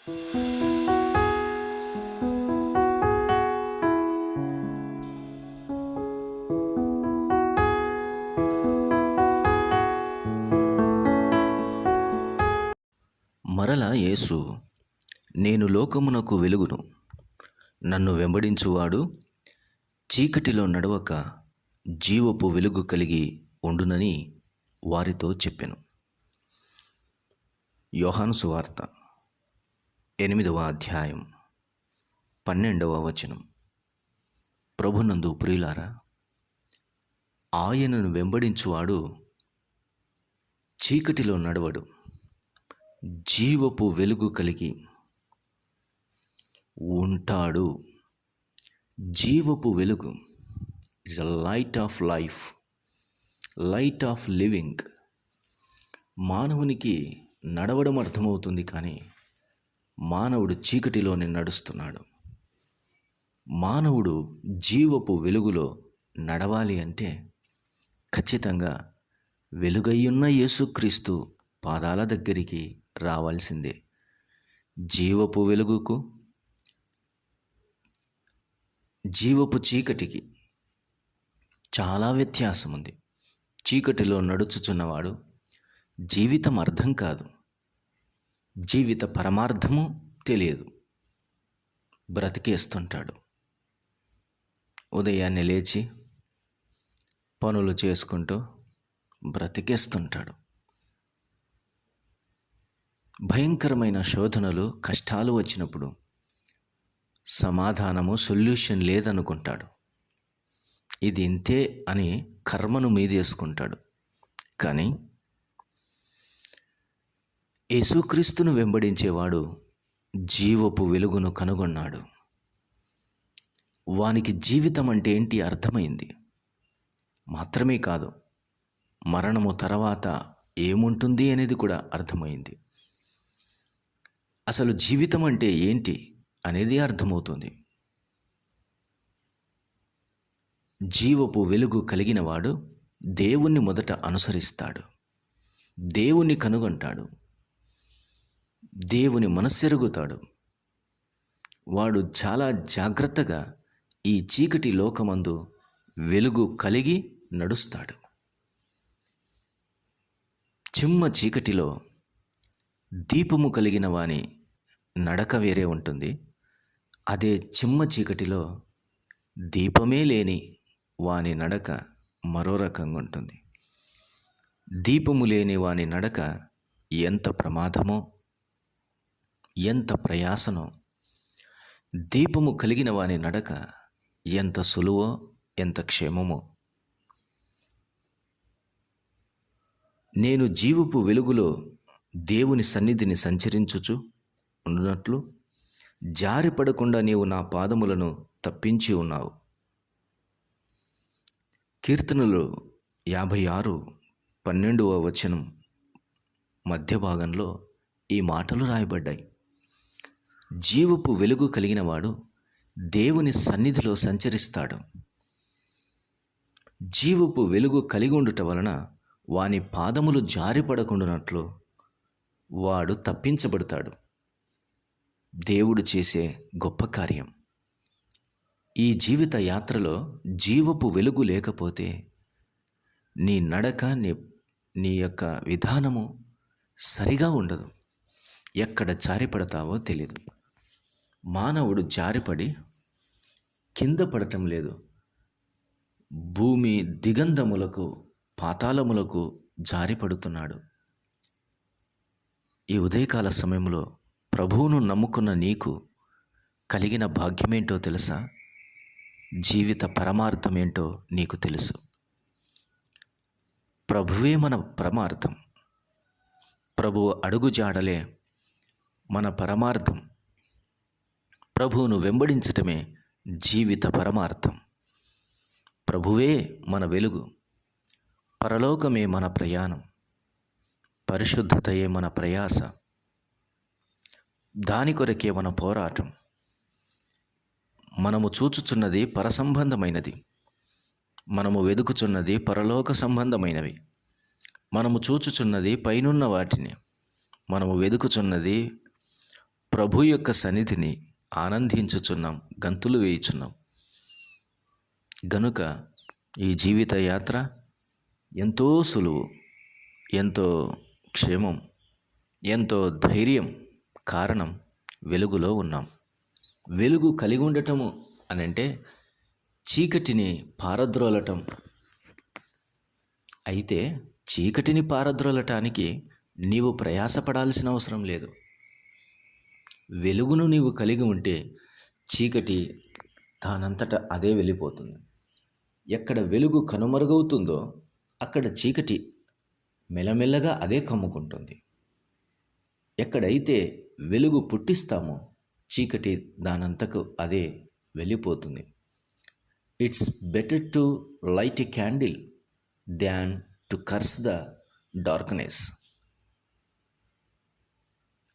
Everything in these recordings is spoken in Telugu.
మరలా యేసు, నేను లోకమునకు వెలుగును, నన్ను వెంబడించువాడు చీకటిలో నడవక జీవపు వెలుగు కలిగి ఉండునని వారితో చెప్పెను. యోహాను సువార్త 8వ అధ్యాయం 12వ వచనం. ప్రభునందు ప్రియులారా, ఆయనను వెంబడించువాడు చీకటిలో నడవడు, జీవపు వెలుగు కలిగి ఉంటాడు. జీవపు వెలుగు is a light of life, light of living. మానవునికి నడవడం అర్థమవుతుంది, కానీ మానవుడు చీకటిలోనే నడుస్తున్నాడు. మానవుడు జీవపు వెలుగులో నడవాలి అంటే ఖచ్చితంగా వెలుగయ్యున్న యేసుక్రీస్తు పాదాల దగ్గరికి రావాల్సిందే. జీవపు వెలుగుకు, జీవపు చీకటికి చాలా వ్యత్యాసం ఉంది. చీకటిలో నడుచుచున్నవాడు జీవితం అర్థం కాదు, జీవిత పరమార్థము తెలియదు, బ్రతికేస్తుంటాడు. ఉదయాన్నే లేచి పనులు చేసుకుంటూ బ్రతికేస్తుంటాడు. భయంకరమైన శోధనలు, కష్టాలు వచ్చినప్పుడు సమాధానము, సొల్యూషన్ లేదనుకుంటాడు. ఇది ఇంతే అని కర్మను మీదేసుకుంటాడు. కానీ యేసుక్రీస్తును వెంబడించేవాడు జీవపు వెలుగును కనుగొన్నాడు. వానికి జీవితం అంటే ఏంటి అర్థమైంది. మాత్రమే కాదు, మరణము తర్వాత ఏముంటుంది అనేది కూడా అర్థమైంది. అసలు జీవితం అంటే ఏంటి అనేది అర్థమవుతుంది. జీవపు వెలుగు కలిగిన వాడు దేవుణ్ణి మొదట అనుసరిస్తాడు, దేవుణ్ణి కనుగొంటాడు, దేవుని మనస్సెరుగుతాడు. వాడు చాలా జాగ్రత్తగా ఈ చీకటి లోకమందు వెలుగు కలిగి నడుస్తాడు. చిమ్మ చీకటిలో దీపము కలిగిన వాని నడక వేరే ఉంటుంది. అదే చిమ్మ చీకటిలో దీపమే లేని వాని నడక మరో రకంగా ఉంటుంది. దీపము లేని వాని నడక ఎంత ప్రమాదమో, ఎంత ప్రయాసనో, దీపము కలిగిన వాని నడక ఎంత సులువో, ఎంత క్షేమమో. నేను జీవపు వెలుగులో దేవుని సన్నిధిని సంచరించుచు ఉండునట్లు జారిపడకుండా నీవు నా పాదములను తప్పించి ఉన్నావు. కీర్తనలు 56:12వ వచనం మధ్య భాగంలో ఈ మాటలు రాయబడ్డాయి. జీవపు వెలుగు కలిగిన వాడు దేవుని సన్నిధిలో సంచరిస్తాడు. జీవపు వెలుగు కలిగి ఉండుట వలన వాని పాదములు జారిపడకుండానట్లు వాడు తప్పించబడతాడు. దేవుడు చేసే గొప్ప కార్యం. ఈ జీవిత యాత్రలో జీవపు వెలుగు లేకపోతే నీ నడక, నీ యొక్క విధానము సరిగా ఉండదు. ఎక్కడ జారిపడతావో తెలీదు. మానవుడు జారిపడి కింద పడటం లేదు, భూమి దిగంధములకు, పాతాళములకు జారిపడుతున్నాడు. ఈ ఉదయకాల సమయంలో ప్రభువును నమ్ముకున్న నీకు కలిగిన భాగ్యమేంటో తెలుసా? జీవిత పరమార్థమేంటో నీకు తెలుసు. ప్రభువే మన పరమార్థం. ప్రభువు అడుగుజాడలే మన పరమార్థం. ప్రభువును వెంబడించటమే జీవిత పరమార్థం. ప్రభువే మన వెలుగు, పరలోకమే మన ప్రయాణం, పరిశుద్ధతయే మన ప్రయాస, దాని కొరకే మన పోరాటం. మనము చూచుచున్నది పరసంబంధమైనది, మనము వెదుకుచున్నది పరలోక సంబంధమైనవి. మనము చూచుచున్నది పైనున్న వాటిని, మనము వెదుకుచున్నది ప్రభు యొక్క సన్నిధిని ఆనందించుచున్నాం, గంతులు వేయుచున్నాం. గనుక ఈ జీవిత యాత్ర ఎంతో సులువు, ఎంతో క్షేమం, ఎంతో ధైర్యం. కారణం వెలుగులో ఉన్నాం. వెలుగు కలిగి ఉండటము అనంటే చీకటిని పారద్రోలటం. అయితే చీకటిని పారద్రోలటానికి నీవు ప్రయాసపడాల్సిన అవసరం లేదు. వెలుగును నీవు కలిగి ఉంటే చీకటి దానంతట అదే వెళ్ళిపోతుంది. ఎక్కడ వెలుగు కనుమరుగవుతుందో అక్కడ చీకటి మెల్లమెల్లగా అదే కమ్ముకుంటుంది. ఎక్కడైతే వెలుగు పుట్టిస్తామో చీకటి దానంతకు అదే వెళ్ళిపోతుంది. It's better to light a candle than to curse the darkness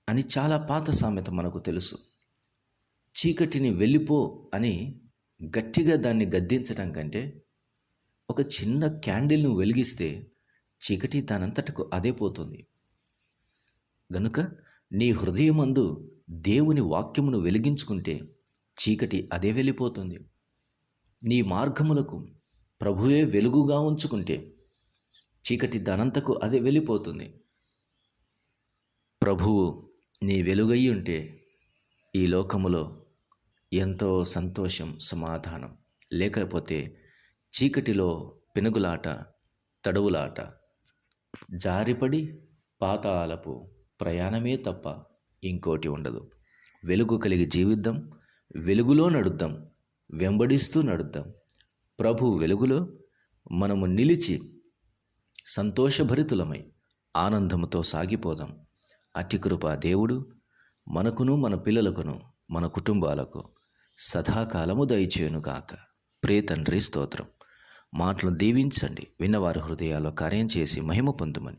అని చాలా పాత సామెత మనకు తెలుసు. చీకటిని వెళ్ళిపో అని గట్టిగా దాన్ని గద్దించడం కంటే ఒక చిన్న క్యాండిల్ను వెలిగిస్తే చీకటి దానంతటకు అదే పోతుంది. గనుక నీ హృదయమందు దేవుని వాక్యమును వెలిగించుకుంటే చీకటి అదే వెళ్ళిపోతుంది. నీ మార్గములకు ప్రభువే వెలుగుగా ఉంచుకుంటే చీకటి దానంతకు అదే వెళ్ళిపోతుంది. ప్రభువు నీ వెలుగై ఉంటే ఈ లోకములో ఎంతో సంతోషం, సమాధానం. లేకపోతే చీకటిలో పెనుగులాట, తడవులాట, జారిపడి పాతాళపు ప్రయాణమే తప్ప ఇంకోటి ఉండదు. వెలుగు కలిగి జీవిద్దాం, వెలుగులో నడుద్దాం, వెంబడిస్తూ నడుద్దాం. ప్రభు వెలుగులో మనము నిలిచి సంతోషభరితులమై ఆనందముతో సాగిపోదాం. అట్టి కృప దేవుడు మనకును, మన పిల్లలకును, మన కుటుంబాలకు సదాకాలము దయచేయునుగాక. ప్రియ తండ్రి, స్తోత్రం. మాటలు దీవించండి, విన్నవారి హృదయాల్లో కార్యం చేసి మహిమ పొందుమని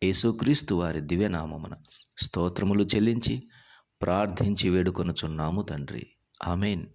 యేసుక్రీస్తు వారి దివ్యనామమున స్తోత్రములు చెల్లించి ప్రార్థించి వేడుకొనుచున్నాము తండ్రి. ఆమేన్.